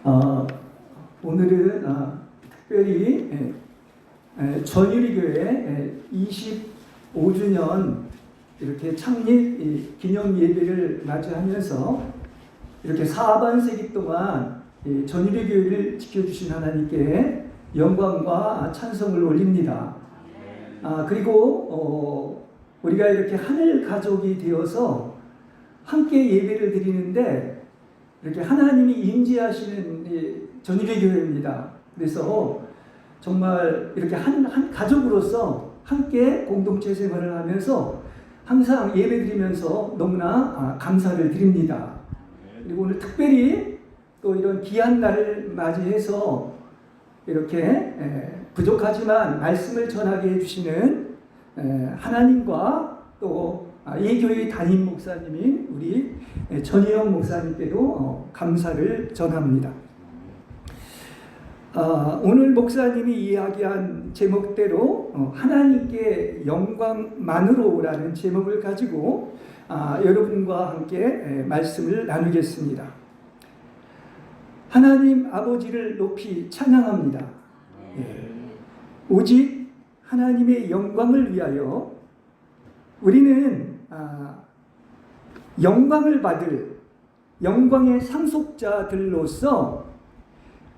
어, 오늘은 특별히 전유리교회 25주년 이렇게 창립 기념 예배를 맞이하면서 이렇게 사반세기 동안 전유리교회를 지켜주신 하나님께 영광과 찬송을 올립니다. 그리고 우리가 이렇게 하늘 가족이 되어서 함께 예배를 드리는데 이렇게 하나님이 임재하시는 전유리교회입니다. 그래서 정말 이렇게 한 가족으로서 함께 공동체 생활을 하면서 항상 예배 드리면서 너무나 감사를 드립니다. 그리고 오늘 특별히 또 이런 귀한 날을 맞이해서 이렇게 부족하지만 말씀을 전하게 해주시는 하나님과 또 이 교회 담임 목사님인 우리 전희영 목사님께도 감사를 전합니다. 오늘 목사님이 이야기한 제목대로 하나님께 영광만으로라는 제목을 가지고 여러분과 함께 말씀을 나누겠습니다. 하나님 아버지를 높이 찬양합니다. 오직 하나님의 영광을 위하여 우리는 영광을 받을 영광의 상속자들로서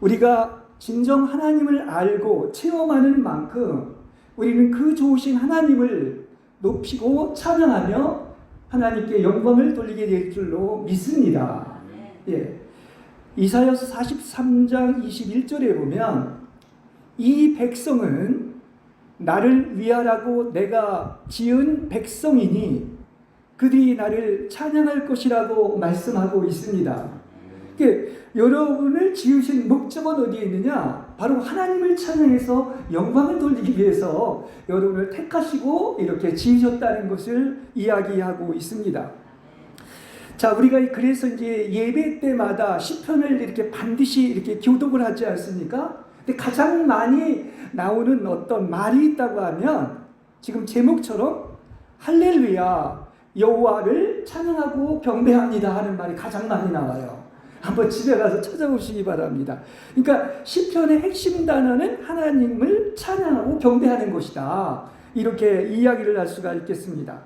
우리가 진정 하나님을 알고 체험하는 만큼 우리는 그 좋으신 하나님을 높이고 찬양하며 하나님께 영광을 돌리게 될 줄로 믿습니다. 이사야서 43장 21절에 보면 이 백성은 나를 위하라고 내가 지은 백성이니 그들이 나를 찬양할 것이라고 말씀하고 있습니다. 여러분을 지으신 목적은 어디에 있느냐? 바로 하나님을 찬양해서 영광을 돌리기 위해서 여러분을 택하시고 이렇게 지으셨다는 것을 이야기하고 있습니다. 자, 우리가 그래서 이제 예배 때마다 시편을 이렇게 반드시 이렇게 교독을 하지 않습니까? 근데 가장 많이 나오는 어떤 말이 있다고 하면 지금 제목처럼 할렐루야 여호와를 찬양하고 경배합니다 하는 말이 가장 많이 나와요. 한번 집에 가서 찾아보시기 바랍니다. 그러니까 시편의 핵심 단어는 하나님을 찬양하고 경배하는 것이다. 이렇게 이야기를 할 수가 있겠습니다.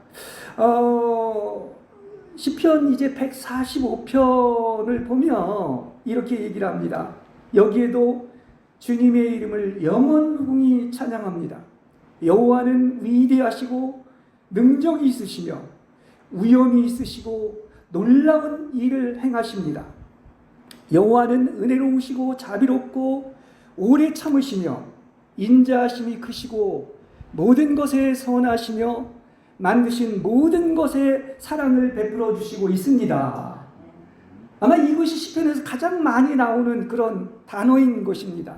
시편 이제 145편을 보면 이렇게 얘기를 합니다. 여기에도 주님의 이름을 영원히 찬양합니다. 여호와는 위대하시고 능력이 있으시며 위엄이 있으시고 놀라운 일을 행하십니다. 여호와는 은혜로우시고 자비롭고 오래 참으시며 인자하심이 크시고 모든 것에 선하시며 만드신 모든 것에 사랑을 베풀어 주시고 있습니다. 아마 이것이 시편에서 가장 많이 나오는 그런 단어인 것입니다.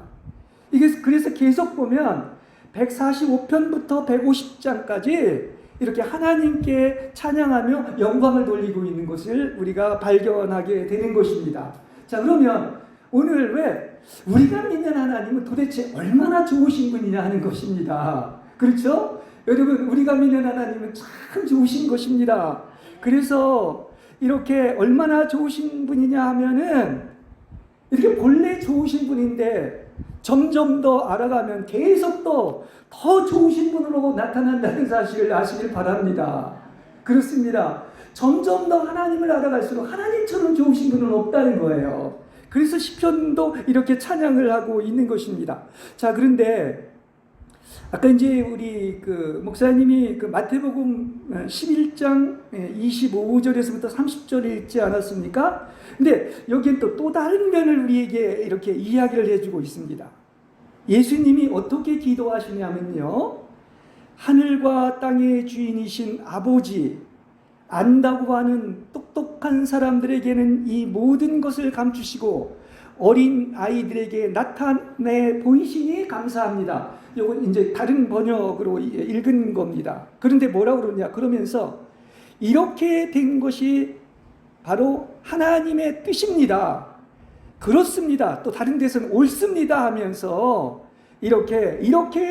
이게 그래서 계속 보면 145편부터 150장까지 이렇게 하나님께 찬양하며 영광을 돌리고 있는 것을 우리가 발견하게 되는 것입니다. 자, 그러면 오늘 왜 우리가 믿는 하나님은 도대체 얼마나 좋으신 분이냐 하는 것입니다. 그렇죠? 여러분, 우리가 믿는 하나님은 참 좋으신 것입니다. 그래서 이렇게 얼마나 좋으신 분이냐 하면은 이렇게 본래 좋으신 분인데 점점 더 알아가면 계속 더 좋으신 분으로 나타난다는 사실을 아시길 바랍니다. 그렇습니다. 점점 더 하나님을 알아갈수록 하나님처럼 좋으신 분은 없다는 거예요. 그래서 시편도 이렇게 찬양을 하고 있는 것입니다. 자, 그런데 아까 이제 우리 목사님이 마태복음 11장 25절에서부터 30절 읽지 않았습니까? 근데 여기엔 또 다른 면을 우리에게 이렇게 이야기를 해주고 있습니다. 예수님이 어떻게 기도하시냐면요. 하늘과 땅의 주인이신 아버지, 안다고 하는 똑똑한 사람들에게는 이 모든 것을 감추시고 어린 아이들에게 나타내 보이시니 감사합니다. 이건 이제 다른 번역으로 읽은 겁니다. 그런데 뭐라고 그러냐? 그러면서 이렇게 된 것이 바로 하나님의 뜻입니다. 그렇습니다. 또 다른 데서는 옳습니다 하면서 이렇게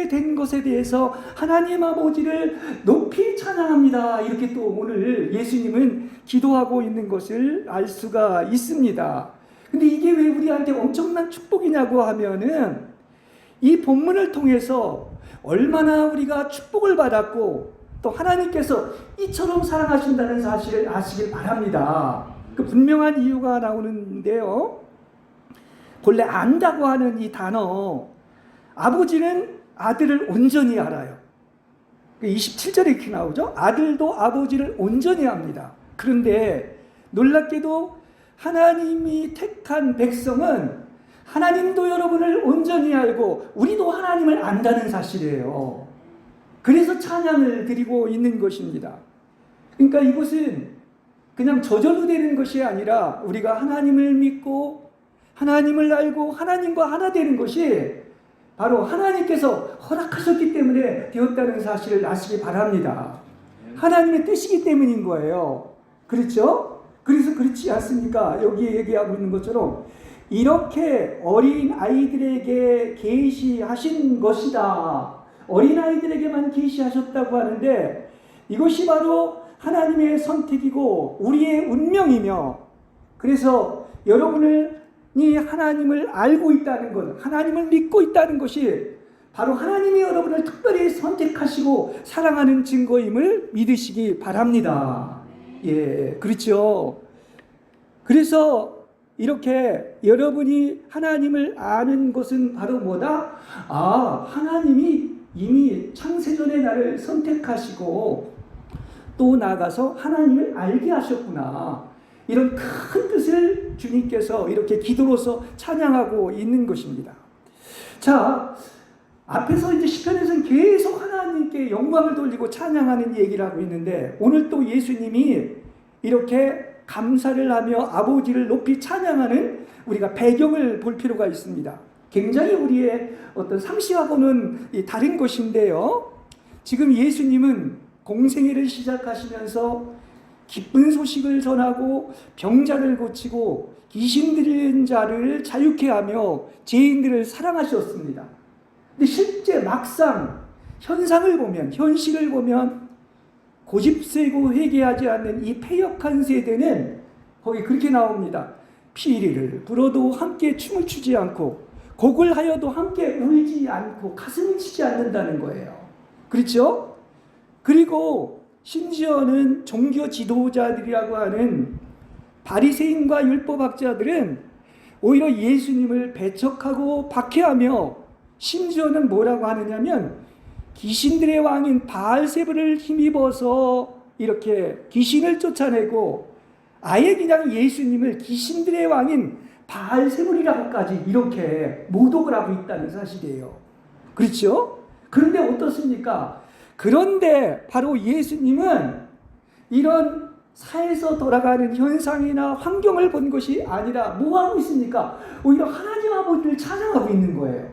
된 것에 대해서 하나님 아버지를 높이 찬양합니다. 이렇게 또 오늘 예수님은 기도하고 있는 것을 알 수가 있습니다. 근데 이게 왜 우리한테 엄청난 축복이냐고 하면은 이 본문을 통해서 얼마나 우리가 축복을 받았고 또 하나님께서 이처럼 사랑하신다는 사실을 아시길 바랍니다. 그 분명한 이유가 나오는데요. 본래 안다고 하는 이 단어, 아버지는 아들을 온전히 알아요. 27절에 이렇게 나오죠. 아들도 아버지를 온전히 압니다. 그런데 놀랍게도 하나님이 택한 백성은 하나님도 여러분을 온전히 알고 우리도 하나님을 안다는 사실이에요. 그래서 찬양을 드리고 있는 것입니다. 그러니까 이것은 그냥 저절로 되는 것이 아니라 우리가 하나님을 믿고 하나님을 알고 하나님과 하나 되는 것이 바로 하나님께서 허락하셨기 때문에 되었다는 사실을 아시기 바랍니다. 하나님의 뜻이기 때문인 거예요. 그렇죠? 그래서 그렇지 않습니까? 여기에 얘기하고 있는 것처럼 이렇게 어린 아이들에게 계시하신 것이다. 어린 아이들에게만 계시하셨다고 하는데 이것이 바로 하나님의 선택이고 우리의 운명이며, 그래서 여러분이 하나님을 알고 있다는 것, 하나님을 믿고 있다는 것이 바로 하나님이 여러분을 특별히 선택하시고 사랑하는 증거임을 믿으시기 바랍니다. 예, 그렇죠. 그래서 이렇게 여러분이 하나님을 아는 것은 바로 뭐다? 아, 하나님이 이미 창세전에 나를 선택하시고 또 나아가서 하나님을 알게 하셨구나. 이런 큰 뜻을 주님께서 이렇게 기도로서 찬양하고 있는 것입니다. 자, 앞에서 이제 시편에서는 계속 하나님께 영광을 돌리고 찬양하는 얘기를 하고 있는데 오늘 또 예수님이 이렇게 감사를 하며 아버지를 높이 찬양하는 우리가 배경을 볼 필요가 있습니다. 굉장히 우리의 어떤 상식하고는 다른 것인데요. 지금 예수님은 공생애를 시작하시면서 기쁜 소식을 전하고 병자를 고치고 귀신 들린 자를 자유케 하며 죄인들을 사랑하셨습니다. 근데 실제 막상 현상을 보면, 현실을 보면 고집세고 회개하지 않는 이 패역한 세대는 거기 그렇게 나옵니다. 피리를 불어도 함께 춤을 추지 않고 곡을 하여도 함께 울지 않고 가슴을 치지 않는다는 거예요. 그렇죠? 그리고 심지어는 종교 지도자들이라고 하는 바리새인과 율법학자들은 오히려 예수님을 배척하고 박해하며 심지어는 뭐라고 하느냐면 귀신들의 왕인 바알세불을 힘입어서 이렇게 귀신을 쫓아내고 아예 그냥 예수님을 귀신들의 왕인 바알세불이라고까지 이렇게 모독을 하고 있다는 사실이에요. 그렇죠? 그런데 어떻습니까? 그런데 바로 예수님은 이런 사에서 돌아가는 현상이나 환경을 본 것이 아니라 뭐 하고 있습니까? 오히려 하나님 아버지를 찬양하고 있는 거예요.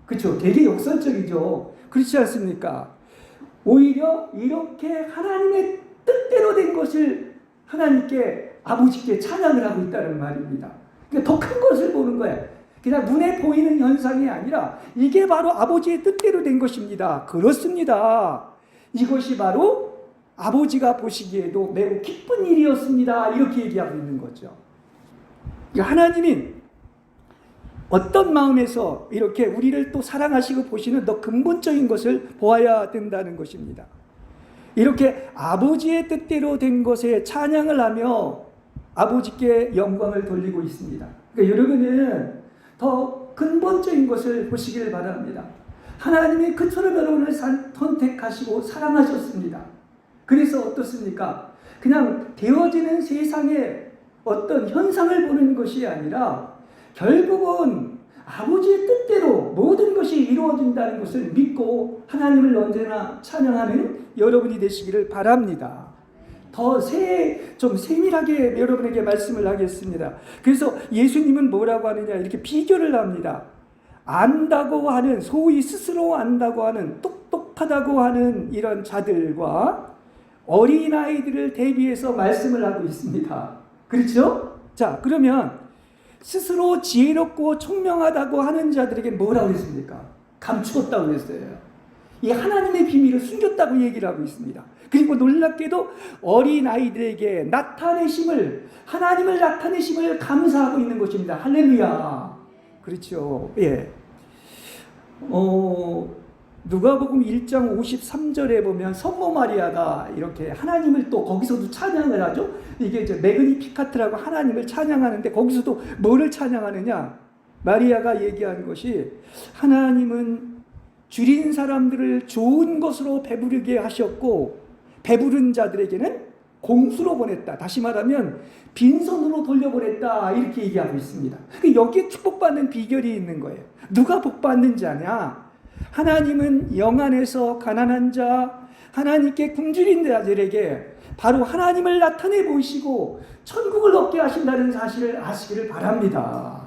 그렇죠? 되게 역설적이죠. 그렇지 않습니까? 오히려 이렇게 하나님의 뜻대로 된 것을 하나님께 아버지께 찬양을 하고 있다는 말입니다. 그러니까 더 큰 것을 보는 거예요. 그냥 눈에 보이는 현상이 아니라 이게 바로 아버지의 뜻대로 된 것입니다. 그렇습니다. 이것이 바로 아버지가 보시기에도 매우 기쁜 일이었습니다. 이렇게 얘기하고 있는 거죠. 하나님이 어떤 마음에서 이렇게 우리를 또 사랑하시고 보시는 더 근본적인 것을 보아야 된다는 것입니다. 이렇게 아버지의 뜻대로 된 것에 찬양을 하며 아버지께 영광을 돌리고 있습니다. 그러니까 여러분은 더 근본적인 것을 보시길 바랍니다. 하나님이 그처럼 여러분을 선택하시고 사랑하셨습니다. 그래서 어떻습니까? 그냥 되어지는 세상의 어떤 현상을 보는 것이 아니라 결국은 아버지의 뜻대로 모든 것이 이루어진다는 것을 믿고 하나님을 언제나 찬양하는 여러분이 되시기를 바랍니다. 좀 세밀하게 여러분에게 말씀을 하겠습니다. 그래서 예수님은 뭐라고 하느냐 이렇게 비교를 합니다. 안다고 하는, 소위 스스로 안다고 하는, 똑똑하다고 하는 이런 자들과 어린아이들을 대비해서 말씀을 하고 있습니다. 그렇죠? 자, 그러면 스스로 지혜롭고 총명하다고 하는 자들에게 뭐라고 했습니까? 감추었다고 했어요. 이 하나님의 비밀을 숨겼다고 얘기를 하고 있습니다. 그리고 놀랍게도 어린아이들에게 하나님을 나타내심을 감사하고 있는 것입니다. 할렐루야. 그렇죠. 예. 누가복음 1장 53절에 보면 성모 마리아가 이렇게 하나님을 또 거기서도 찬양을 하죠. 이게 이제 매그니피카트라고 하나님을 찬양하는데 거기서도 뭐를 찬양하느냐? 마리아가 얘기한 것이 하나님은 줄인 사람들을 좋은 것으로 배부르게 하셨고 배부른 자들에게는 공수로 보냈다. 다시 말하면 빈손으로 돌려보냈다. 이렇게 얘기하고 있습니다. 여기에 축복받는 비결이 있는 거예요. 누가 복받는 자냐? 하나님은 영안에서 가난한 자, 하나님께 굶주린 자들에게 바로 하나님을 나타내 보이시고 천국을 얻게 하신다는 사실을 아시기를 바랍니다.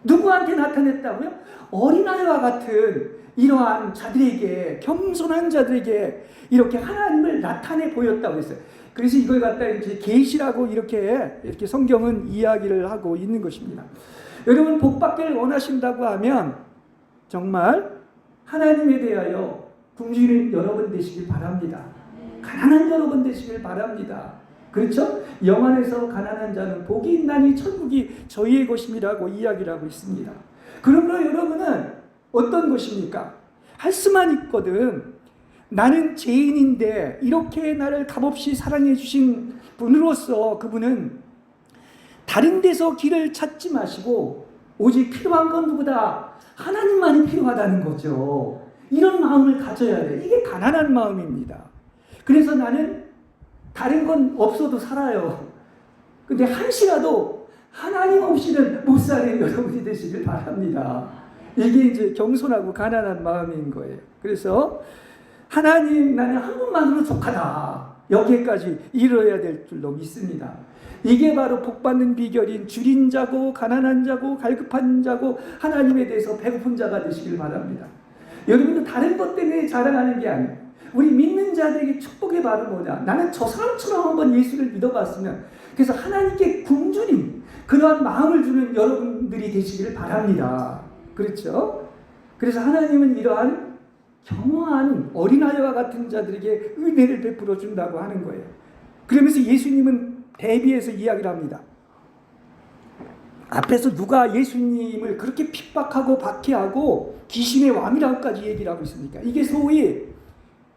누구한테 나타냈다고요? 어린아이와 같은 이러한 자들에게, 겸손한 자들에게 이렇게 하나님을 나타내 보였다고 했어요. 그래서 이걸 갖다 이제 계시라고 이렇게 성경은 이야기를 하고 있는 것입니다. 여러분 복받기를 원하신다고 하면 정말 하나님에 대하여 굶주리는 여러분 되시길 바랍니다. 가난한 여러분 되시길 바랍니다. 그렇죠? 영안에서 가난한 자는 복이 있나니 천국이 저희의 것임이라고 이야기를 하고 있습니다. 그러므로 여러분은 어떤 것입니까? 할 수만 있거든. 나는 죄인인데 이렇게 나를 값없이 사랑해 주신 분으로서 그분은 다른 데서 길을 찾지 마시고 오직 필요한 건 누구다? 하나님만이 필요하다는 거죠. 이런 마음을 가져야 돼요. 이게 가난한 마음입니다. 그래서 나는 다른 건 없어도 살아요. 근데 한시라도 하나님 없이는 못 사는 여러분이 되시길 바랍니다. 이게 이제 겸손하고 가난한 마음인 거예요. 그래서 하나님 나는 한 분만으로 족하다. 여기까지 이뤄야 될 줄로 믿습니다. 이게 바로 복받는 비결인 줄인 자고 가난한 자고 갈급한 자고 하나님에 대해서 배고픈 자가 되시길 바랍니다. 여러분도 다른 것 때문에 자랑하는 게 아니에요. 우리 믿는 자들에게 축복의 바로 뭐냐? 나는 저 사람처럼 한번 예수를 믿어봤으면 그래서 하나님께 굶주린 그러한 마음을 주는 여러분들이 되시기를 바랍니다. 그렇죠? 그래서 하나님은 이러한 겸허한 어린아이와 같은 자들에게 은혜를 베풀어 준다고 하는 거예요. 그러면서 예수님은 대비해서 이야기를 합니다. 앞에서 누가 예수님을 그렇게 핍박하고 박해하고 귀신의 왕이라고까지 얘기를 하고 있습니까? 이게 소위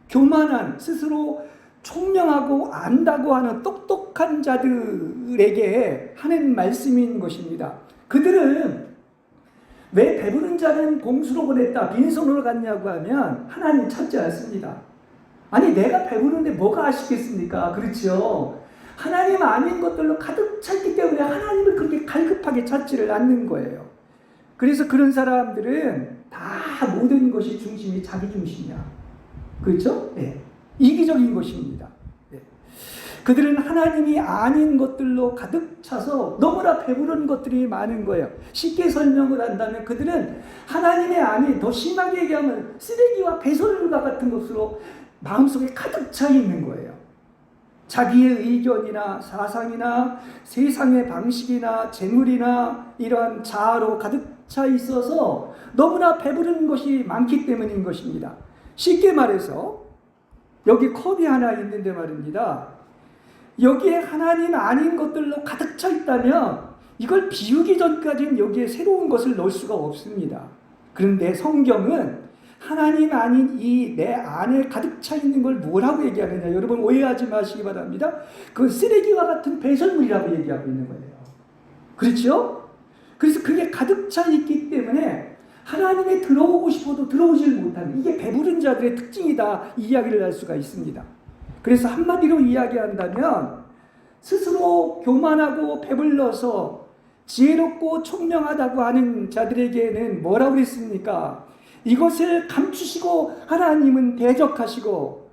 교만한 스스로 총명하고 안다고 하는 똑똑한 자들에게 하는 말씀인 것입니다. 그들은 왜 배부른 자는 공수로 보냈다 빈손으로 갔냐고 하면 하나님 찾지 않습니다. 아니 내가 배부른데 뭐가 아쉽겠습니까? 그렇죠. 하나님 아닌 것들로 가득 찼기 때문에 하나님을 그렇게 갈급하게 찾지를 않는 거예요. 그래서 그런 사람들은 다 모든 것이 중심이 자기 중심이야. 그렇죠? 네. 이기적인 것입니다. 네. 그들은 하나님이 아닌 것들로 가득 차서 너무나 배부른 것들이 많은 거예요. 쉽게 설명을 한다면 그들은 하나님의 아닌, 더 심하게 얘기하면 쓰레기와 배설물과 같은 것으로 마음속에 가득 차 있는 거예요. 자기의 의견이나 사상이나 세상의 방식이나 재물이나 이러한 자아로 가득 차 있어서 너무나 배부른 것이 많기 때문인 것입니다. 쉽게 말해서 여기 컵이 하나 있는데 말입니다. 여기에 하나님 아닌 것들로 가득 차 있다면 이걸 비우기 전까지는 여기에 새로운 것을 넣을 수가 없습니다. 그런데 성경은 하나님 아닌 이 내 안에 가득 차 있는 걸 뭐라고 얘기하느냐? 여러분 오해하지 마시기 바랍니다. 그건 쓰레기와 같은 배설물이라고 얘기하고 있는 거예요. 그렇죠? 그래서 그게 가득 차 있기 때문에 하나님에 들어오고 싶어도 들어오질 못하는 이게 배부른 자들의 특징이다. 이 이야기를 할 수가 있습니다. 그래서 한마디로 이야기한다면 스스로 교만하고 배불러서 지혜롭고 총명하다고 하는 자들에게는 뭐라고 그랬습니까? 이것을 감추시고 하나님은 대적하시고,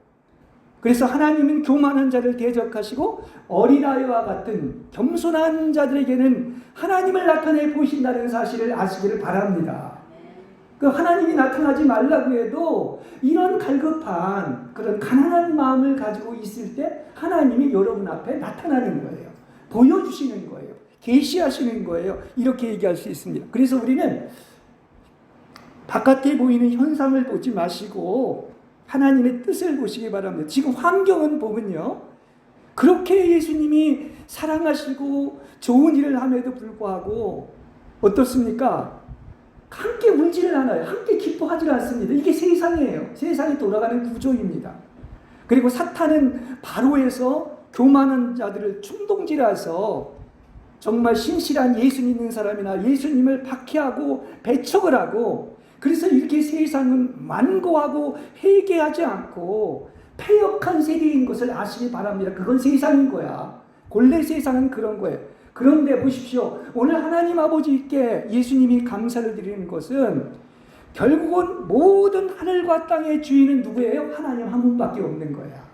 그래서 하나님은 교만한 자를 대적하시고 어린아이와 같은 겸손한 자들에게는 하나님을 나타내 보신다는 사실을 아시기를 바랍니다. 그 하나님이 나타나지 말라고 해도 이런 갈급한 그런 가난한 마음을 가지고 있을 때 하나님이 여러분 앞에 나타나는 거예요. 보여주시는 거예요. 계시하시는 거예요. 이렇게 얘기할 수 있습니다. 그래서 우리는 바깥에 보이는 현상을 보지 마시고 하나님의 뜻을 보시기 바랍니다. 지금 환경은 보면요, 그렇게 예수님이 사랑하시고 좋은 일을 함에도 불구하고 어떻습니까? 함께 울지를 않아요. 함께 기뻐하지 않습니다. 이게 세상이에요. 세상이 돌아가는 구조입니다. 그리고 사탄은 바로에서 교만한 자들을 충동질해서 정말 신실한 예수 믿는 사람이나 예수님을 박해하고 배척을 하고, 그래서 이렇게 세상은 완고하고 회개하지 않고 패역한 세대인 것을 아시기 바랍니다. 그건 세상인 거야. 본래 세상은 그런 거예요. 그런데 보십시오. 오늘 하나님 아버지께 예수님이 감사를 드리는 것은 결국은 모든 하늘과 땅의 주인은 누구예요? 하나님 한 분밖에 없는 거야.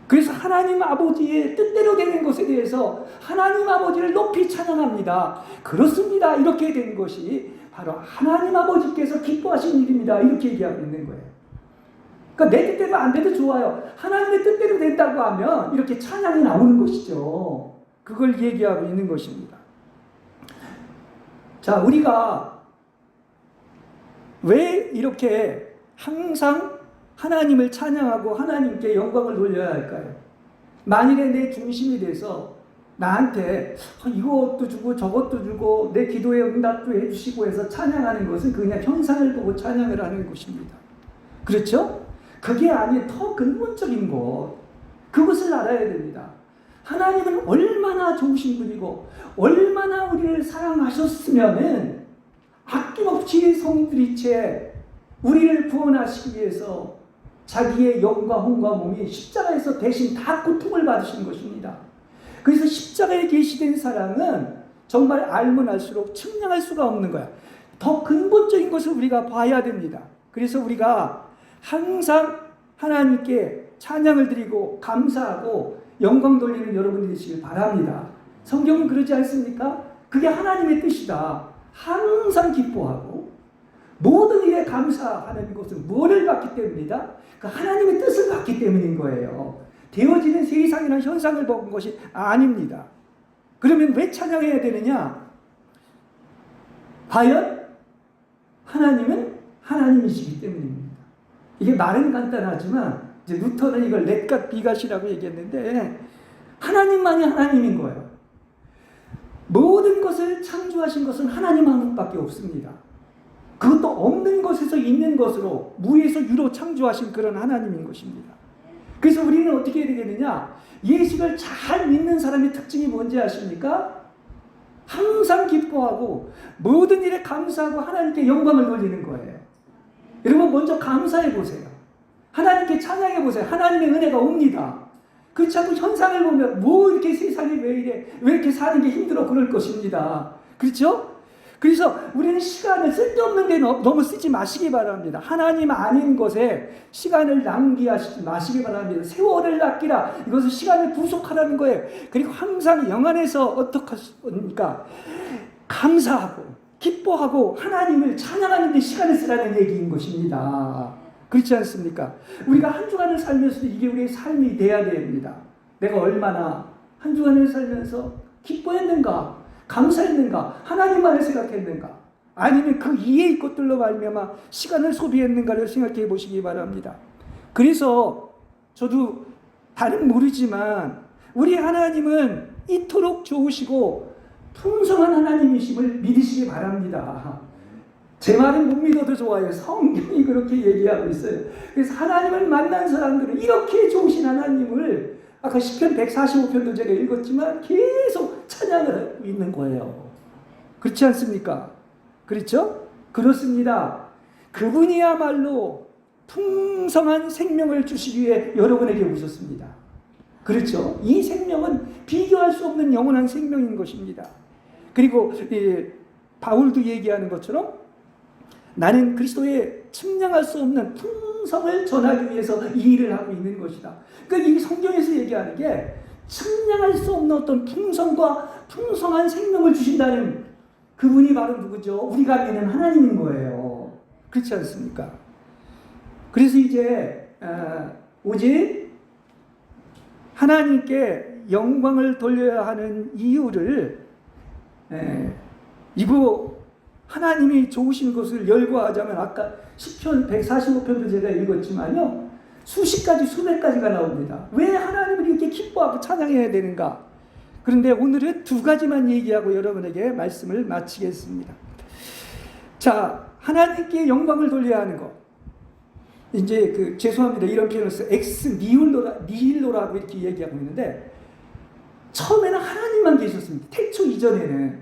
그래서 하나님 아버지의 뜻대로 되는 것에 대해서 하나님 아버지를 높이 찬양합니다. 그렇습니다. 이렇게 된 것이 바로 하나님 아버지께서 기뻐하신 일입니다. 이렇게 얘기하고 있는 거예요. 그러니까 내 뜻대로 안 돼도 좋아요. 하나님의 뜻대로 된다고 하면 이렇게 찬양이 나오는 것이죠. 그걸 얘기하고 있는 것입니다. 자, 우리가 왜 이렇게 항상 하나님을 찬양하고 하나님께 영광을 돌려야 할까요? 만일에 내 중심이 돼서 나한테 이것도 주고 저것도 주고 내 기도에 응답도 해주시고 해서 찬양하는 것은 그냥 형상을 보고 찬양을 하는 것입니다. 그렇죠? 그게 아닌 더 근본적인 것, 그것을 알아야 됩니다. 하나님은 얼마나 좋으신 분이고 얼마나 우리를 사랑하셨으면은 아낌없이 성들이채 우리를 구원하시기 위해서 자기의 영과 혼과 몸이 십자가에서 대신 다 고통을 받으신 것입니다. 그래서 십자가에 계시된 사랑은 정말 알면 알수록 측량할 수가 없는 거야. 더 근본적인 것을 우리가 봐야 됩니다. 그래서 우리가 항상 하나님께 찬양을 드리고 감사하고 영광 돌리는 여러분이 되시길 바랍니다. 성경은 그러지 않습니까? 그게 하나님의 뜻이다. 항상 기뻐하고 모든 일에 감사하는 것은 뭐를 받기 때문이다? 그 하나님의 뜻을 받기 때문인 거예요. 되어지는 세상이나 현상을 보는 것이 아닙니다. 그러면 왜 찬양해야 되느냐? 과연 하나님은 하나님이시기 때문입니다. 이게 말은 간단하지만 이제 루터는 이걸 렛갓 비갓이라고 얘기했는데 하나님만이 하나님인 거예요. 모든 것을 창조하신 것은 하나님 한 분밖에 없습니다. 그것도 없는 것에서 있는 것으로 무에서 유로 창조하신 그런 하나님인 것입니다. 그래서 우리는 어떻게 해야 되겠느냐? 예수를 잘 믿는 사람의 특징이 뭔지 아십니까? 항상 기뻐하고 모든 일에 감사하고 하나님께 영광을 돌리는 거예요. 여러분 먼저 감사해 보세요. 하나님께 찬양해 보세요. 하나님의 은혜가 옵니다. 그렇지 않고 현상을 보면 뭐 이렇게 세상이 왜 이래, 왜 이렇게 사는 게 힘들어, 그럴 것입니다. 그렇죠? 그래서 우리는 시간을 쓸데없는 데 너무 쓰지 마시기 바랍니다. 하나님 아닌 것에 시간을 낭비하시지 마시기 바랍니다. 세월을 아끼라, 이것은 시간을 부족하라는 거예요. 그리고 항상 영 안에서 어떡합니까? 감사하고 기뻐하고 하나님을 찬양하는 데 시간을 쓰라는 얘기인 것입니다. 그렇지 않습니까? 우리가 한 주간을 살면서도 이게 우리의 삶이 돼야 됩니다. 내가 얼마나 한 주간을 살면서 기뻐했는가, 감사했는가, 하나님만을 생각했는가, 아니면 그 이해의 것들로 말미암아 시간을 소비했는가를 생각해 보시기 바랍니다. 그래서 저도 다른 모르지만 우리 하나님은 이토록 좋으시고 풍성한 하나님이심을 믿으시기 바랍니다. 제 말은 못 믿어도 좋아요. 성경이 그렇게 얘기하고 있어요. 그래서 하나님을 만난 사람들은 이렇게 좋으신 하나님을 아까 시편 145편도 제가 읽었지만 계속 찬양을 하고 있는 거예요. 그렇지 않습니까? 그렇죠? 그렇습니다. 그분이야말로 풍성한 생명을 주시기 위해 여러분에게 오셨습니다. 그렇죠? 이 생명은 비교할 수 없는 영원한 생명인 것입니다. 그리고 바울도 얘기하는 것처럼 나는 그리스도의 측량할 수 없는 풍성을 전하기 위해서 이 일을 하고 있는 것이다. 그러니까 이 성경에서 얘기하는 게 측량할 수 없는 어떤 풍성과 풍성한 생명을 주신다는 그분이 바로 누구죠? 우리가 믿는 하나님인 거예요. 그렇지 않습니까? 그래서 이제 오직 하나님께 영광을 돌려야 하는 이유를 이거 하나님이 좋으신 것을 열거하자면 아까 시편 145편도 제가 읽었지만요. 수십 가지 수백 가지가 나옵니다. 왜 하나님을 이렇게 기뻐하고 찬양해야 되는가? 그런데 오늘은 두 가지만 얘기하고 여러분에게 말씀을 마치겠습니다. 자, 하나님께 영광을 돌려야 하는 것. 이제 죄송합니다. 이런 표현을 써요. 엑스 니힐로라고 이렇게 얘기하고 있는데, 처음에는 하나님만 계셨습니다. 태초 이전에는.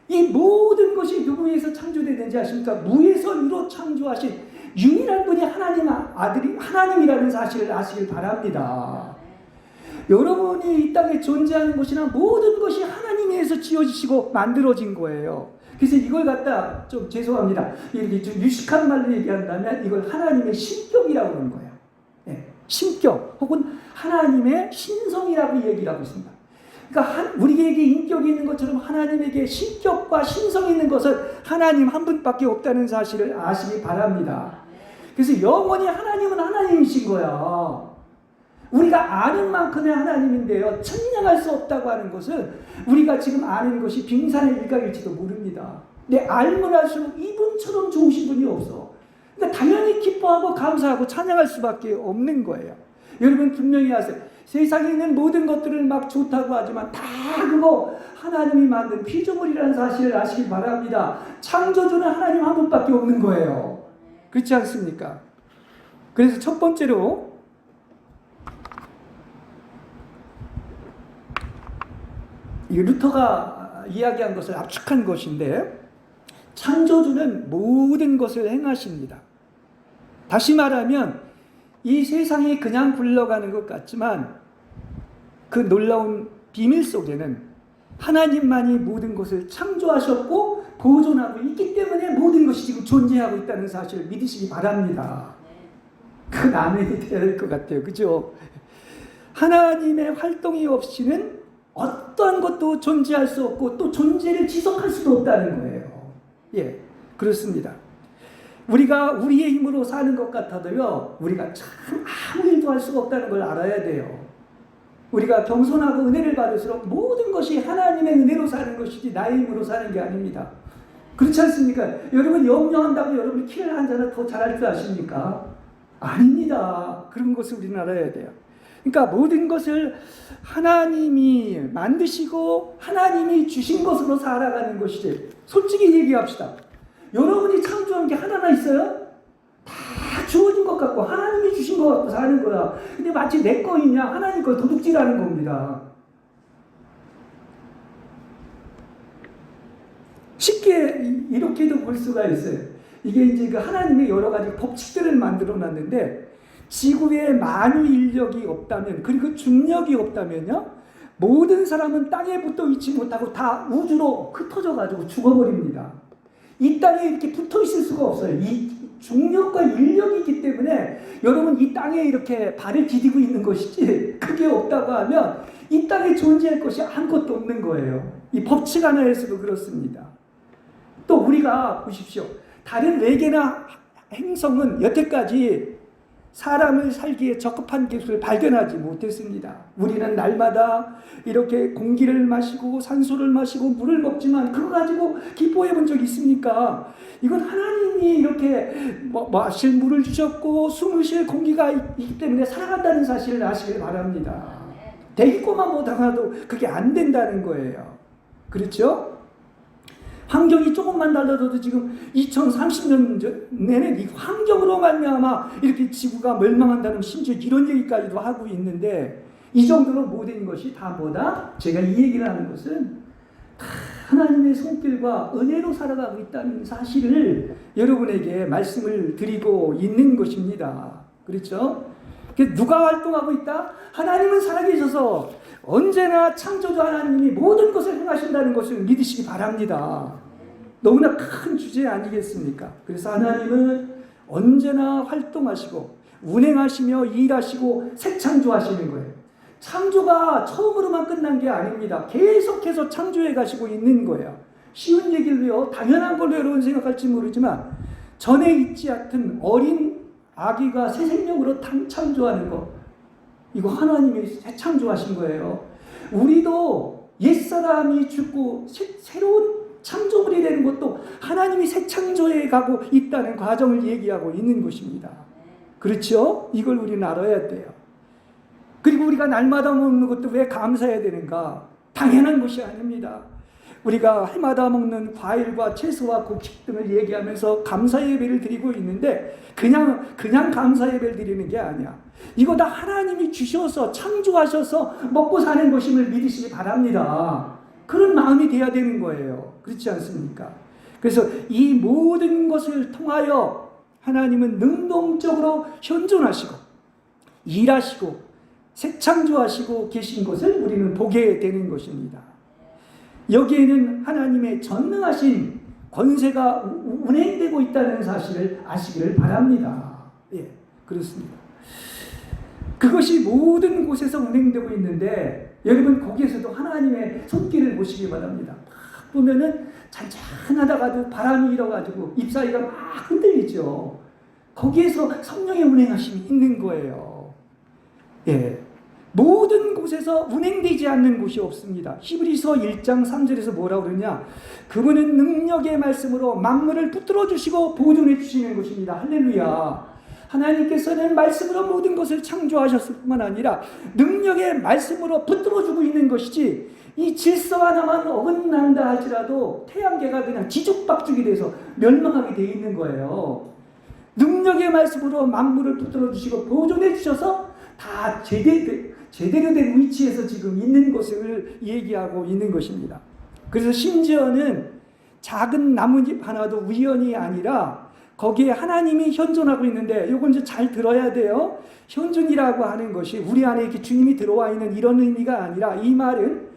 이 모든 것이 누구에서 창조되는지 아십니까? 무에서 유로 창조하신 유일한 분이 하나님이라는 사실을 아시길 바랍니다. 여러분이 이 땅에 존재하는 것이나 모든 것이 하나님에서 지어지시고 만들어진 거예요. 그래서 이걸 갖다 좀 죄송합니다. 이렇게 좀 유식한 말로 얘기한다면 이걸 하나님의 신격이라고 그러는 거예요. 네, 신격 혹은 하나님의 신성이라고 얘기를 하고 있습니다. 그러니까 우리에게 인격이 있는 것처럼 하나님에게 신격과 신성이 있는 것은 하나님 한 분밖에 없다는 사실을 아시기 바랍니다. 그래서 영원히 하나님은 하나님이신 거야. 우리가 아는 만큼의 하나님인데요, 측량할 수 없다고 하는 것은 우리가 지금 아는 것이 빙산의 일각일지도 모릅니다. 근데 알면 알수록 이분처럼 좋으신 분이 없어. 그러니까 당연히 기뻐하고 감사하고 찬양할 수밖에 없는 거예요. 여러분 분명히 아세요. 세상에 있는 모든 것들을 막 좋다고 하지만 다 그거 하나님이 만든 피조물이라는 사실을 아시길 바랍니다. 창조주는 하나님 한 분밖에 없는 거예요. 그렇지 않습니까? 그래서 첫 번째로 이 루터가 이야기한 것을 압축한 것인데, 창조주는 모든 것을 행하십니다. 다시 말하면 이 세상이 그냥 굴러가는 것 같지만 그 놀라운 비밀 속에는 하나님만이 모든 것을 창조하셨고 보존하고 있기 때문에 모든 것이 지금 존재하고 있다는 사실을 믿으시기 바랍니다. 그 아멘이 되어야 될 것 같아요. 그죠? 하나님의 활동이 없이는 어떠한 것도 존재할 수 없고 또 존재를 지속할 수도 없다는 거예요. 예, 그렇습니다. 우리가 우리의 힘으로 사는 것 같아도요, 우리가 참 아무 일도 할 수가 없다는 걸 알아야 돼요. 우리가 겸손하고 은혜를 받을수록 모든 것이 하나님의 은혜로 사는 것이지 나의 힘으로 사는 게 아닙니다. 그렇지 않습니까? 여러분 염려한다고 여러분이 키를 한 잔을 더 잘할 줄 아십니까? 아닙니다. 그런 것을 우리는 알아야 돼요. 그러니까 모든 것을 하나님이 만드시고 하나님이 주신 것으로 살아가는 것이지. 솔직히 얘기합시다. 여러분이 창조한 게 하나나 있어요? 다 주어진 것 같고 하나님이 주신 것 같고 사는 거야. 근데 마치 내 거이냐 하나님 거 도둑질하는 겁니다. 쉽게 이렇게도 볼 수가 있어요. 이게 이제 그 하나님의 여러 가지 법칙들을 만들어 놨는데, 지구에 만유 인력이 없다면, 그리고 중력이 없다면요, 모든 사람은 땅에 붙어 있지 못하고 다 우주로 흩어져 가지고 죽어버립니다. 이 땅에 이렇게 붙어 있을 수가 없어요. 이 중력과 인력이 있기 때문에 여러분 이 땅에 이렇게 발을 디디고 있는 것이지, 그게 없다고 하면 이 땅에 존재할 것이 아무것도 없는 거예요. 이 법칙 하나에서도 그렇습니다. 또 우리가 보십시오. 다른 외계나 행성은 여태까지 사람을 살기에 적합한 기술을 발견하지 못했습니다. 우리는 날마다 이렇게 공기를 마시고 산소를 마시고 물을 먹지만 그거 가지고 기뻐해 본 적 있습니까? 이건 하나님이 이렇게 마실 물을 주셨고 숨을 쉴 공기가 있기 때문에 살아간다는 사실을 아시길 바랍니다. 대기권만 못하고도 그게 안 된다는 거예요. 그렇죠? 환경이 조금만 달라져도 지금 2030년 내내 이 환경으로 말미암아 이렇게 지구가 멸망한다는, 심지어 이런 얘기까지도 하고 있는데, 이 정도로 모든 것이 다 뭐다? 제가 이 얘기를 하는 것은 다 하나님의 손길과 은혜로 살아가고 있다는 사실을 여러분에게 말씀을 드리고 있는 것입니다. 그렇죠? 누가 활동하고 있다? 하나님은 살아계셔서 언제나 창조주 하나님이 모든 것을 행하신다는 것을 믿으시기 바랍니다. 너무나 큰 주제 아니겠습니까? 그래서 하나님은 언제나 활동하시고 운행하시며 일하시고 새 창조하시는 거예요. 창조가 처음으로만 끝난 게 아닙니다. 계속해서 창조해 가시고 있는 거예요. 쉬운 얘기를요, 당연한 걸로 여러분 생각할지 모르지만 전에 있지 않던 어린 아기가 새 생명으로 창조하는 거, 이거 하나님이 새 창조하신 거예요. 우리도 옛사람이 죽고 새로운 창조물이 되는 것도 하나님이 새 창조에 가고 있다는 과정을 얘기하고 있는 것입니다. 그렇죠? 이걸 우리는 알아야 돼요. 그리고 우리가 날마다 먹는 것도 왜 감사해야 되는가? 당연한 것이 아닙니다. 우리가 해마다 먹는 과일과 채소와 곡식 등을 얘기하면서 감사 예배를 드리고 있는데 그냥 감사 예배를 드리는 게 아니야. 이거 다 하나님이 주셔서 창조하셔서 먹고 사는 것임을 믿으시기 바랍니다. 그런 마음이 돼야 되는 거예요. 그렇지 않습니까? 그래서 이 모든 것을 통하여 하나님은 능동적으로 현존하시고 일하시고 새 창조하시고 계신 것을 우리는 보게 되는 것입니다. 여기에는 하나님의 전능하신 권세가 운행되고 있다는 사실을 아시기를 바랍니다. 예, 그렇습니다. 그것이 모든 곳에서 운행되고 있는데 여러분 거기에서도 하나님의 손길을 보시기 바랍니다. 막 보면은 잔잔하다가도 바람이 일어가지고 잎사귀가 막 흔들리죠. 거기에서 성령의 운행하심이 있는 거예요. 예. 모든 곳에서 운행되지 않는 곳이 없습니다. 히브리서 1장 3절에서 뭐라고 그러냐? 그분은 능력의 말씀으로 만물을 붙들어 주시고 보존해 주시는 것입니다. 할렐루야. 하나님께서는 말씀으로 모든 것을 창조하셨을 뿐만 아니라 능력의 말씀으로 붙들어 주고 있는 것이지 이 질서 하나만 어긋난다 할지라도 태양계가 그냥 지죽박죽이 돼서 멸망하게 돼 있는 거예요. 능력의 말씀으로 만물을 붙들어 주시고 보존해 주셔서 다 제대로 된 위치에서 지금 있는 것을 얘기하고 있는 것입니다. 그래서 심지어는 작은 나뭇잎 하나도 우연이 아니라 거기에 하나님이 현존하고 있는데 이건 이제 잘 들어야 돼요. 현존이라고 하는 것이 우리 안에 이렇게 주님이 들어와 있는 이런 의미가 아니라 이 말은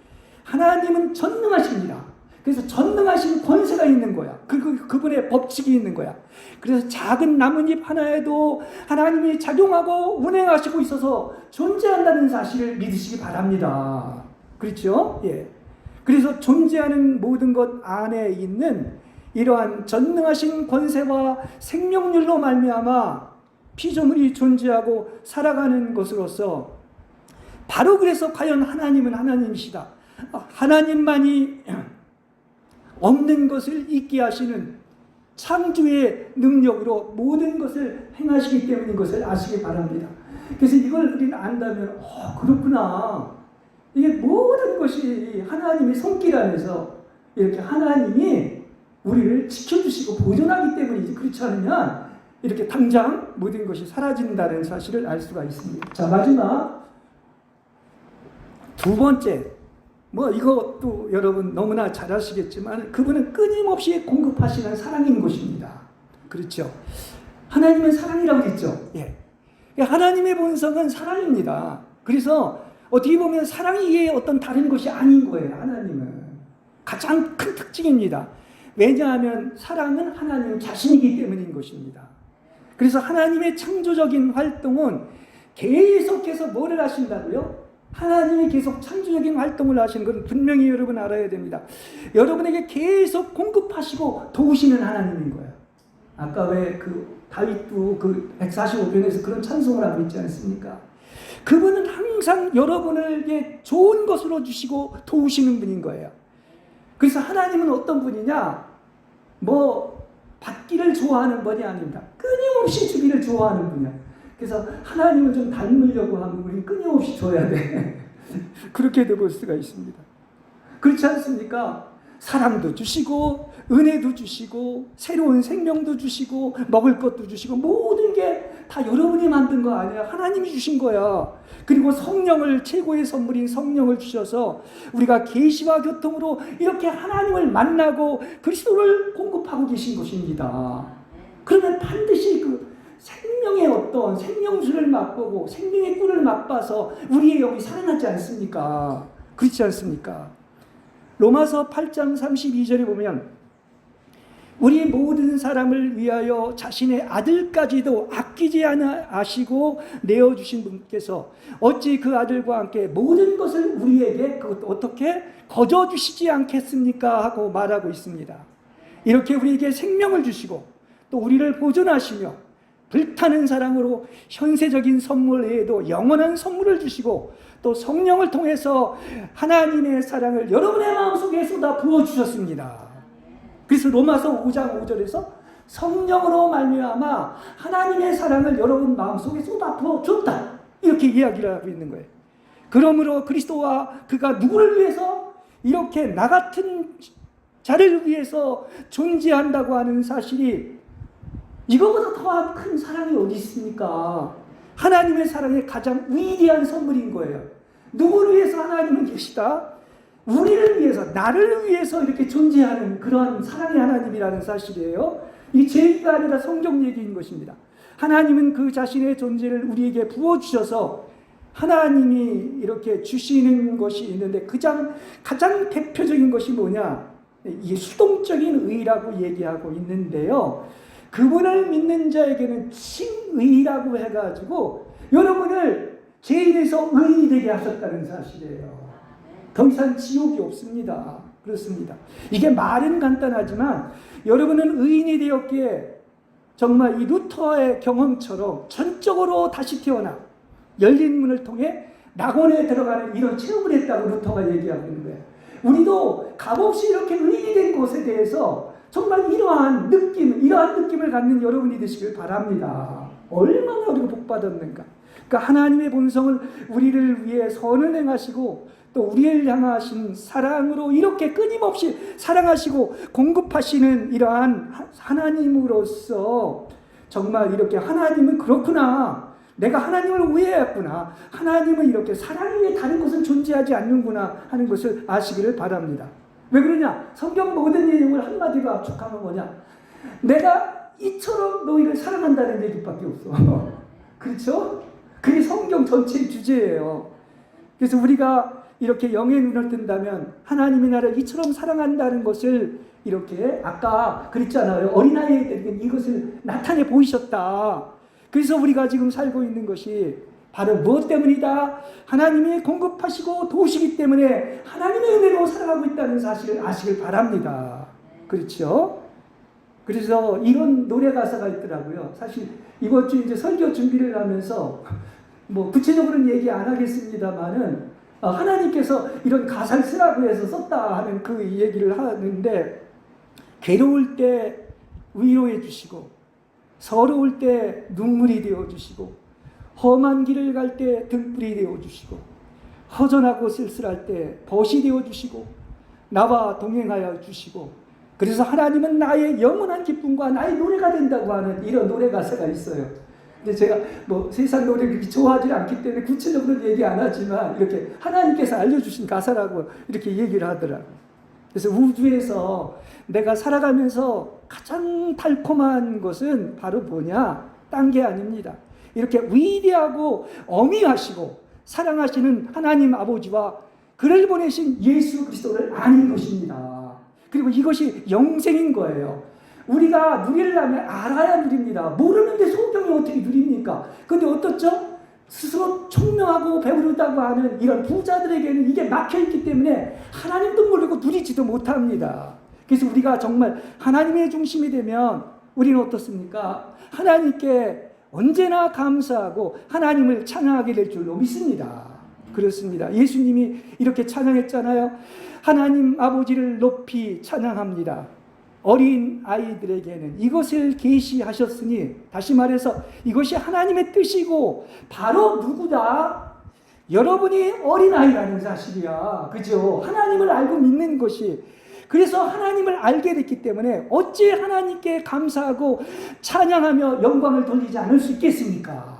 하나님은 전능하십니다. 그래서 전능하신 권세가 있는 거야. 그분의 법칙이 있는 거야. 그래서 작은 나뭇잎 하나에도 하나님이 작용하고 운행하시고 있어서 존재한다는 사실을 믿으시기 바랍니다. 그렇죠? 예. 그래서 존재하는 모든 것 안에 있는 이러한 전능하신 권세와 생명률로 말미암아 피조물이 존재하고 살아가는 것으로서 바로 그래서 과연 하나님은 하나님이시다. 하나님만이 없는 것을 있게 하시는 창조의 능력으로 모든 것을 행하시기 때문인 것을 아시기 바랍니다. 그래서 이걸 우리는 안다면 그렇구나. 이게 모든 것이 하나님의 손길 안에서 이렇게 하나님이 우리를 지켜주시고 보존하기 때문이지 그렇지 않으면 이렇게 당장 모든 것이 사라진다는 사실을 알 수가 있습니다. 자, 마지막 두 번째, 이것도 여러분 너무나 잘 아시겠지만 그분은 끊임없이 공급하시는 사랑인 것입니다. 그렇죠? 하나님은 사랑이라고 했죠. 예. 하나님의 본성은 사랑입니다. 그래서 어떻게 보면 사랑이 이게 어떤 다른 것이 아닌 거예요. 하나님은 가장 큰 특징입니다. 왜냐하면 사랑은 하나님 자신이기 때문인 것입니다. 그래서 하나님의 창조적인 활동은 계속해서 뭐를 하신다고요? 하나님이 계속 창조적인 활동을 하시는 건 분명히 여러분 알아야 됩니다. 여러분에게 계속 공급하시고 도우시는 하나님인 거예요. 아까 왜 다윗도 145편에서 그런 찬송을 하고 있지 않습니까? 그분은 항상 여러분에게 좋은 것으로 주시고 도우시는 분인 거예요. 그래서 하나님은 어떤 분이냐? 받기를 좋아하는 분이 아닙니다. 끊임없이 주기를 좋아하는 분이야. 그래서 하나님을 좀 닮으려고 하면 우리 끊임없이 줘야 돼. 그렇게도 볼 수가 있습니다. 그렇지 않습니까? 사랑도 주시고 은혜도 주시고 새로운 생명도 주시고 먹을 것도 주시고 모든 게 다 여러분이 만든 거 아니야. 하나님이 주신 거야. 그리고 성령을 최고의 선물인 성령을 주셔서 우리가 계시와 교통으로 이렇게 하나님을 만나고 그리스도를 공급하고 계신 것입니다. 그러면 반드시 생명의 어떤 생명수를 맛보고 생명의 꿀을 맛봐서 우리의 영이 살아나지 않습니까? 그렇지 않습니까? 로마서 8장 32절에 보면 우리 모든 사람을 위하여 자신의 아들까지도 아끼지 아시고 내어주신 분께서 어찌 그 아들과 함께 모든 것을 우리에게 그것도 어떻게 거저주시지 않겠습니까? 하고 말하고 있습니다. 이렇게 우리에게 생명을 주시고 또 우리를 보존하시며 불타는 사랑으로 현세적인 선물 외에도 영원한 선물을 주시고 또 성령을 통해서 하나님의 사랑을 여러분의 마음속에 쏟아 부어주셨습니다. 그래서 로마서 5장 5절에서 성령으로 말미암아 하나님의 사랑을 여러분 마음속에 쏟아부어 줬다, 이렇게 이야기를 하고 있는 거예요. 그러므로 그리스도와 그가 누구를 위해서 이렇게 나 같은 자를 위해서 존재한다고 하는 사실이, 이거보다 더한 큰 사랑이 어디 있습니까? 하나님의 사랑의 가장 위대한 선물인 거예요. 누구를 위해서 하나님은 계시다? 우리를 위해서, 나를 위해서 이렇게 존재하는 그러한 사랑의 하나님이라는 사실이에요. 이 제 얘기가 아니라 성경 얘기인 것입니다. 하나님은 그 자신의 존재를 우리에게 부어주셔서 하나님이 이렇게 주시는 것이 있는데, 가장 대표적인 것이 뭐냐? 이게 수동적인 의라고 얘기하고 있는데요. 그분을 믿는 자에게는 칭의라고 해가지고 여러분을 죄인에서 의인이 되게 하셨다는 사실이에요. 더 이상 지옥이 없습니다. 그렇습니다. 이게 말은 간단하지만 여러분은 의인이 되었기에 정말 이 루터의 경험처럼 전적으로 다시 태어나 열린 문을 통해 낙원에 들어가는 이런 체험을 했다고 루터가 얘기하고 있는 거예요. 우리도 값없이 이렇게 의인이 된 것에 대해서 정말 이러한 느낌을 갖는 여러분이 되시길 바랍니다. 얼마나 우리가 복받았는가. 그러니까 하나님의 본성을 우리를 위해 선을 행하시고 또 우리를 향하신 사랑으로 이렇게 끊임없이 사랑하시고 공급하시는 이러한 하나님으로서 정말 이렇게 하나님은 그렇구나, 내가 하나님을 오해했구나, 하나님은 이렇게 사랑 외에 다른 것은 존재하지 않는구나 하는 것을 아시기를 바랍니다. 왜 그러냐? 성경 모든 내용을 한마디로 압축하면 뭐냐? 내가 이처럼 너희를 사랑한다는 얘기밖에 없어. 그렇죠? 그게 성경 전체의 주제예요. 그래서 우리가 이렇게 영의 눈을 뜬다면 하나님이 나를 이처럼 사랑한다는 것을 이렇게 아까 그랬잖아요. 어린아이들에게 이것을 나타내 보이셨다. 그래서 우리가 지금 살고 있는 것이 바로 무엇 때문이다? 하나님이 공급하시고 도우시기 때문에 하나님의 은혜로 살아가고 있다는 사실을 아시길 바랍니다. 그렇죠? 그래서 이런 노래 가사가 있더라고요. 사실 이번 주 이제 설교 준비를 하면서 뭐 구체적으로는 얘기 안 하겠습니다만은 하나님께서 이런 가사를 쓰라고 해서 썼다 하는 그 얘기를 하는데, 괴로울 때 위로해 주시고 서러울 때 눈물이 되어 주시고 험한 길을 갈 때 등불이 되어 주시고 허전하고 쓸쓸할 때 벗이 되어 주시고 나와 동행하여 주시고, 그래서 하나님은 나의 영원한 기쁨과 나의 노래가 된다고 하는 이런 노래 가사가 있어요. 근데 제가 뭐 세상 노래를 그렇게 좋아하지 않기 때문에 구체적으로 얘기 안 하지만 이렇게 하나님께서 알려주신 가사라고 이렇게 얘기를 하더라고요. 그래서 우주에서 내가 살아가면서 가장 달콤한 것은 바로 뭐냐? 딴 게 아닙니다. 이렇게 위대하고 어미하시고 사랑하시는 하나님 아버지와 그를 보내신 예수 그리스도를 아는 것입니다. 그리고 이것이 영생인 거예요. 우리가 누리려면 알아야 누립니다. 모르는데 소경이 어떻게 누립니까? 근데 어떻죠? 스스로 총명하고 배부르다고 하는 이런 부자들에게는 이게 막혀있기 때문에 하나님도 모르고 누리지도 못합니다. 그래서 우리가 정말 하나님의 중심이 되면 우리는 어떻습니까? 하나님께 언제나 감사하고 하나님을 찬양하게 될 줄로 믿습니다. 그렇습니다. 예수님이 이렇게 찬양했잖아요. 하나님 아버지를 높이 찬양합니다. 어린 아이들에게는 이것을 계시하셨으니, 다시 말해서 이것이 하나님의 뜻이고 바로 누구다? 여러분이 어린아이라는 사실이야. 그죠? 하나님을 알고 믿는 것이. 그래서 하나님을 알게 됐기 때문에 어찌 하나님께 감사하고 찬양하며 영광을 돌리지 않을 수 있겠습니까?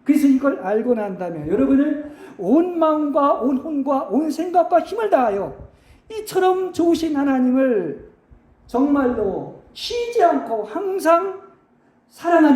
그래서 이걸 알고 난다면 여러분은 온 마음과 온 혼과 온 생각과 힘을 다하여 이처럼 좋으신 하나님을 정말로 쉬지 않고 항상 사랑하는